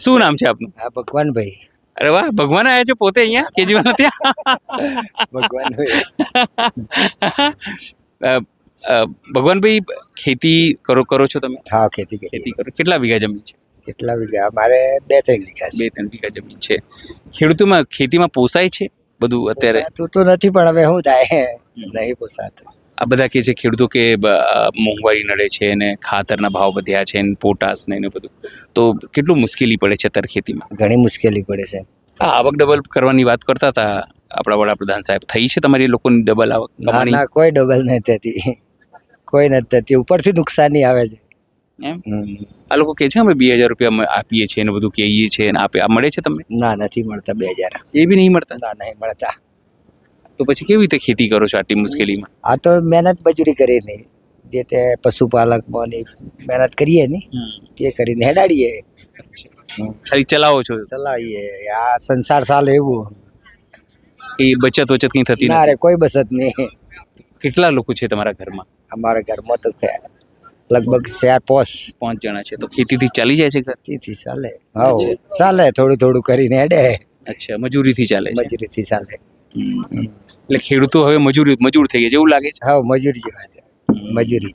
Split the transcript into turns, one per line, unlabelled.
શું નામ છે આપનું?
હા ભગવાનભાઈ.
અરે વાહ, ભગવાન આવ્યા છે પોતે અહીંયા કેજરીવાલ ત્યાં.
ભગવાનભાઈ.
ભગવાનભાઈ, ખેતી કરો છો તમે?
હા, ખેતી
ખેતી
કરી.
કરો, કેટલા વીઘા જમીન છે?
કેટલા વીઘા? મારે 2-3 વીઘા છે.
2-3 વીઘા જમીન છે. ખેડૂતોમાં ખેતીમાં પોસાય છે બધું અત્યારે?
તું તો નથી પણ હવે શું થાય, નહીં પોસાતું.
આ બધા કે છે ખેડૂતો કે મોંઘવારી નડે છે ને ખાતરના ભાવ વધ્યા છે ને પોટાશ ને એને બધું, તો કેટલું મુશ્કેલી પડે છે અત્યારે ખેતીમાં?
ઘણી મુશ્કેલી પડે છે.
હા, આવક ડબલ કરવાની વાત કરતા હતા આપણા વડાપ્રધાન સાહેબ. થઈ છે તમારી લોકોની ડબલ આવક?
ના ના, કોઈ ડબલ નહીં થતી, કોઈ નથી થતી. ઉપરથી નુકસાની આવે છે
એમ આ લોકો કે છે અમે 2000 રૂપિયા આપીએ છીએ ને બધું કહીએ છીએ ને આપે, આ મળે છે તમને?
ના, નથી મળતા 2000.
એ બી નહીં મળતા?
ના, નહીં મળતા.
તો પછી કેવી રીતે ખેતી કરો છો આટલી મુશ્કેલીમાં?
આ તો મહેનત મજૂરી કરીને, જે તે પશુપાલકમાં મહેનત કરીએ ને એ કરીને હેડાડીએ,
ખાલી ચલાવો છો?
ચલાવીએ. આ સંસાર ચાલે એવું.
એ બચત કઈ થતી
ના રે,
નથી?
કોઈ બચત નહીં.
કેટલા લોકો છે તમારા ઘરમાં?
અમારા ઘરમાં તો લગભગ 4-5.
5 જણા છે. તો ખેતીથી ચાલી જાય છે ઘર?
તેથી ચાલે. હા, ચાલે. થોડું થોડું કરીને હેડે.
અચ્છા, મજૂરીથી ચાલે છે?
મજૂરીથી ચાલે.
એટલે ખેડૂતો હવે મજૂર થઈ ગયા છે એવું લાગે છે?
હા, મજૂરી જેવા છે. મજૂરી.